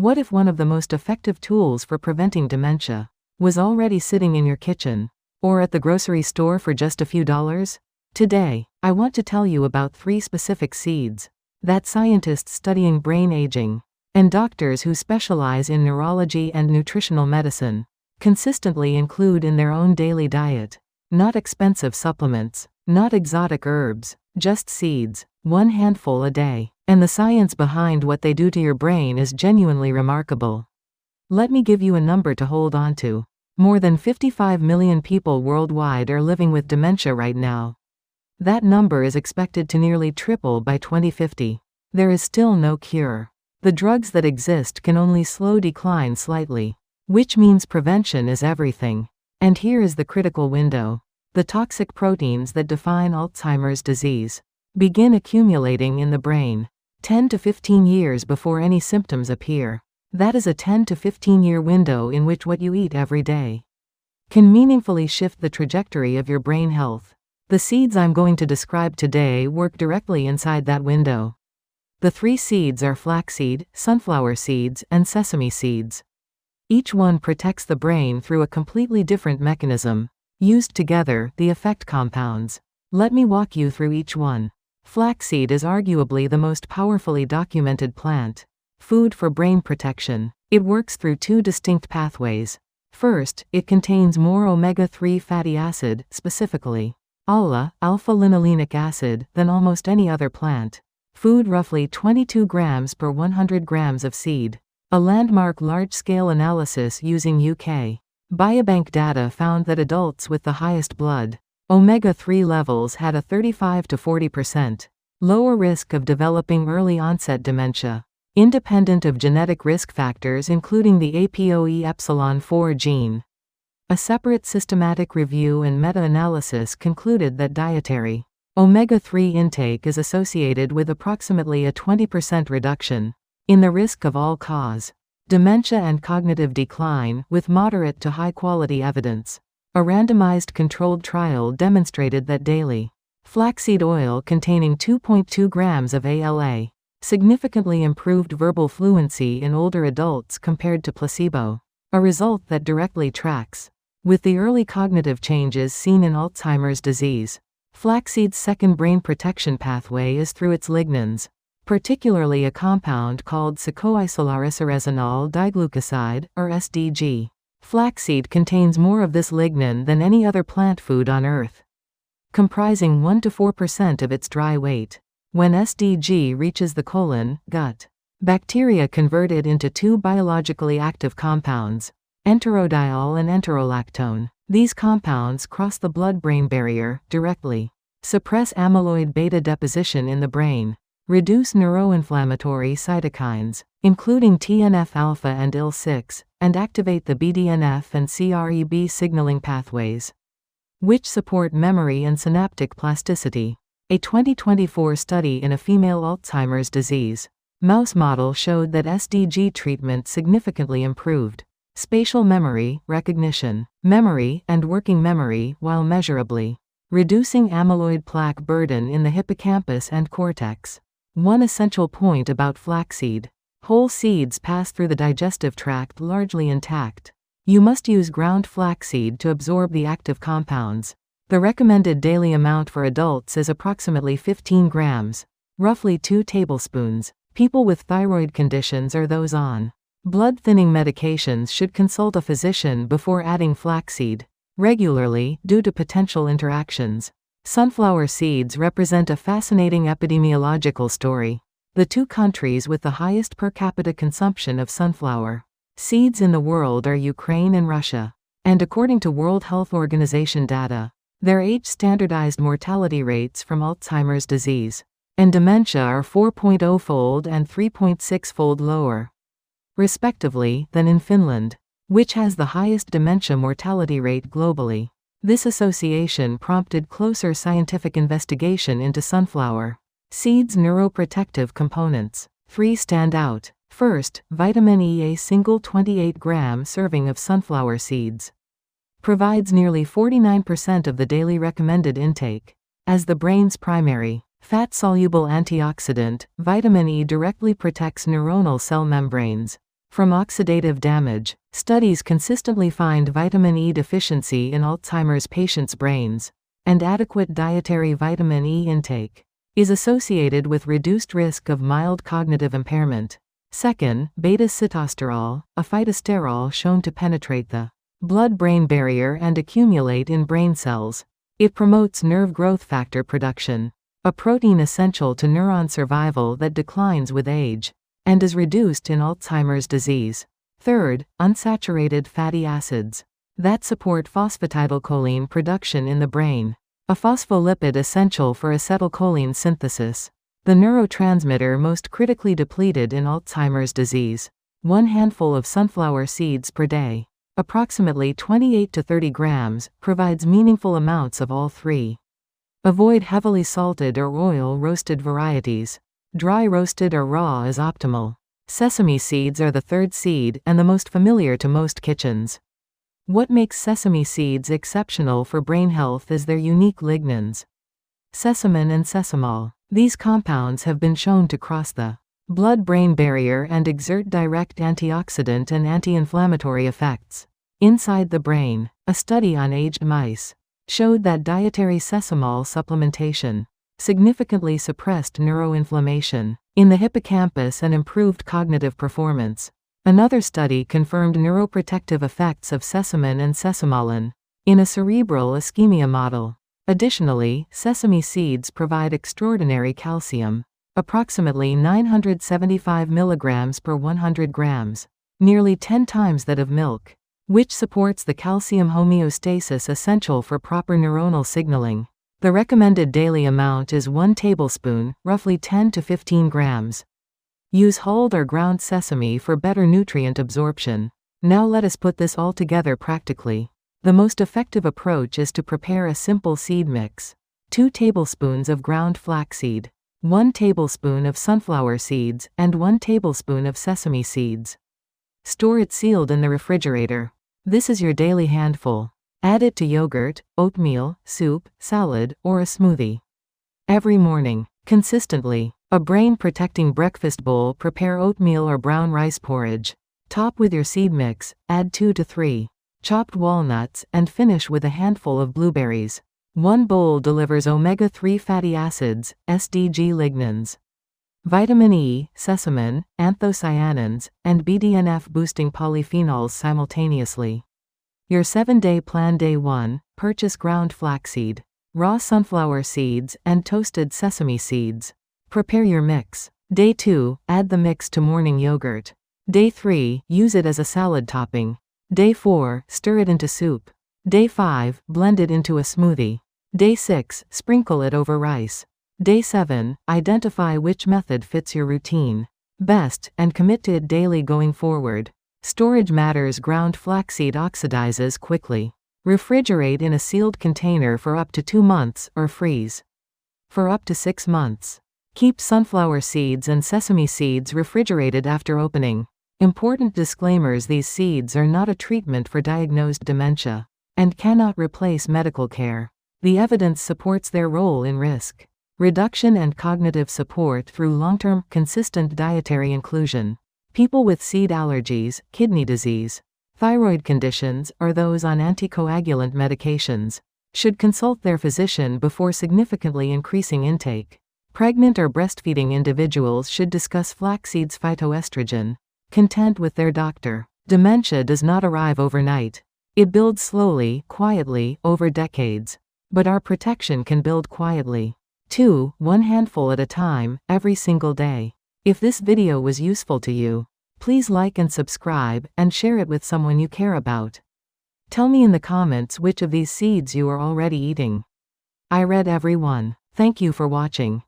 What if one of the most effective tools for preventing dementia was already sitting in your kitchen or at the grocery store for just a few dollars? Today, I want to tell you about 3 specific seeds that scientists studying brain aging and doctors who specialize in neurology and nutritional medicine consistently include in their own daily diet. Not expensive supplements, not exotic herbs, just seeds, 1 handful a day. And the science behind what they do to your brain is genuinely remarkable. Let me give you a number to hold on to. More than 55 million people worldwide are living with dementia right now. That number is expected to nearly triple by 2050. There is still no cure. The drugs that exist can only slow decline slightly, which means prevention is everything. And here is the critical window. The toxic proteins that define Alzheimer's disease begin accumulating in the brain 10 to 15 years before any symptoms appear. That is a 10 to 15 year window in which what you eat every day can meaningfully shift the trajectory of your brain health. The seeds I'm going to describe today work directly inside that window. The 3 seeds are flaxseed, sunflower seeds, and sesame seeds. Each one protects the brain through a completely different mechanism. Used together, the effect compounds. Let me walk you through each one. Flaxseed is arguably the most powerfully documented plant food for brain protection. It works through 2 distinct pathways. First, it contains more omega-3 fatty acid, specifically ALA, alpha-linolenic acid, than almost any other plant food, roughly 22 grams per 100 grams of seed. A landmark large-scale analysis using UK Biobank data found that adults with the highest blood omega-3 levels had a 35 to 40% lower risk of developing early-onset dementia, independent of genetic risk factors including the APOE4 gene. A separate systematic review and meta-analysis concluded that dietary omega-3 intake is associated with approximately a 20% reduction in the risk of all-cause dementia and cognitive decline, with moderate to high-quality evidence. A randomized controlled trial demonstrated that daily flaxseed oil containing 2.2 grams of ALA significantly improved verbal fluency in older adults compared to placebo, a result that directly tracks with the early cognitive changes seen in Alzheimer's disease. Flaxseed's second brain protection pathway is through its lignans, particularly a compound called secoisolarisuresinol diglucoside, or SDG. Flaxseed contains more of this lignin than any other plant food on Earth, comprising 1 to 4% of its dry weight. When SDG reaches the colon, gut, bacteria convert it into 2 biologically active compounds, enterodiol and enterolactone. These compounds cross the blood-brain barrier, directly suppress amyloid beta deposition in the brain, reduce neuroinflammatory cytokines, including TNF-alpha and IL-6, and activate the BDNF and CREB signaling pathways, which support memory and synaptic plasticity. A 2024 study in a female Alzheimer's disease mouse model showed that SDG treatment significantly improved spatial memory, recognition, memory, and working memory while measurably reducing amyloid plaque burden in the hippocampus and cortex. One essential point about flaxseed: whole seeds pass through the digestive tract largely intact. You must use ground flaxseed to absorb the active compounds. The recommended daily amount for adults is approximately 15 grams, roughly 2 tablespoons. People with thyroid conditions or those on blood-thinning medications should consult a physician before adding flaxseed regularly due to potential interactions. Sunflower seeds represent a fascinating epidemiological story. The 2 countries with the highest per capita consumption of sunflower seeds in the world are Ukraine and Russia. And according to World Health Organization data, their age-standardized mortality rates from Alzheimer's disease and dementia are 4.0-fold and 3.6-fold lower, respectively, than in Finland, which has the highest dementia mortality rate globally. This association prompted closer scientific investigation into sunflower seeds' neuroprotective components. 3 stand out. First, vitamin E. A single 28-gram serving of sunflower seeds provides nearly 49% of the daily recommended intake. As the brain's primary fat-soluble antioxidant, vitamin E directly protects neuronal cell membranes, From oxidative damage, studies consistently find vitamin E deficiency in Alzheimer's patients' brains, and adequate dietary vitamin E intake is associated with reduced risk of mild cognitive impairment. Second, beta-sitosterol, a phytosterol shown to penetrate the blood-brain barrier and accumulate in brain cells. It promotes nerve growth factor production, a protein essential to neuron survival that declines with age, and is reduced in Alzheimer's disease. Third, unsaturated fatty acids that support phosphatidylcholine production in the brain, a phospholipid essential for acetylcholine synthesis, the neurotransmitter most critically depleted in Alzheimer's disease. 1 handful of sunflower seeds per day, approximately 28 to 30 grams, provides meaningful amounts of all three. Avoid heavily salted or oil-roasted varieties. Dry roasted or raw is optimal. Sesame seeds are the third seed and the most familiar to most kitchens. What makes sesame seeds exceptional for brain health is their unique lignans, sesamin and sesamol. These compounds have been shown to cross the blood-brain barrier and exert direct antioxidant and anti-inflammatory effects. Inside the brain, a study on aged mice showed that dietary sesamol supplementation significantly suppressed neuroinflammation in the hippocampus and improved cognitive performance. Another study confirmed neuroprotective effects of sesamin and sesamolin in a cerebral ischemia model. Additionally, sesame seeds provide extraordinary calcium, approximately 975 mg per 100 grams, nearly 10 times that of milk, which supports the calcium homeostasis essential for proper neuronal signaling. The recommended daily amount is 1 tablespoon, roughly 10 to 15 grams. Use hulled or ground sesame for better nutrient absorption. Now let us put this all together practically. The most effective approach is to prepare a simple seed mix. 2 tablespoons of ground flaxseed, 1 tablespoon of sunflower seeds, and 1 tablespoon of sesame seeds. Store it sealed in the refrigerator. This is your daily handful. Add it to yogurt, oatmeal, soup, salad, or a smoothie. Every morning, consistently, a brain-protecting breakfast bowl. Prepare oatmeal or brown rice porridge. Top with your seed mix, add 2 to 3 chopped walnuts, and finish with a handful of blueberries. 1 bowl delivers omega-3 fatty acids, SDG lignans, vitamin E, sesamin, anthocyanins, and BDNF-boosting polyphenols simultaneously. Your 7-day plan. Day 1, purchase ground flaxseed, raw sunflower seeds, and toasted sesame seeds. Prepare your mix. Day 2, add the mix to morning yogurt. Day 3, use it as a salad topping. Day 4, stir it into soup. Day 5, blend it into a smoothie. Day 6, sprinkle it over rice. Day 7, identify which method fits your routine best and commit to it daily going forward. Storage matters. Ground flaxseed oxidizes quickly. Refrigerate in a sealed container for up to 2 months or freeze for up to 6 months. Keep sunflower seeds and sesame seeds refrigerated after opening. Important disclaimers: these seeds are not a treatment for diagnosed dementia and cannot replace medical care. The evidence supports their role in risk reduction and cognitive support through long-term, consistent dietary inclusion. People with seed allergies, kidney disease, thyroid conditions, or those on anticoagulant medications should consult their physician before significantly increasing intake. Pregnant or breastfeeding individuals should discuss flaxseed's phytoestrogen content with their doctor. Dementia does not arrive overnight. It builds slowly, quietly, over decades. But our protection can build quietly. 2, 1 handful at a time, every single day. If this video was useful to you, please like and subscribe, and share it with someone you care about. Tell me in the comments which of these seeds you are already eating. I read every one. Thank you for watching.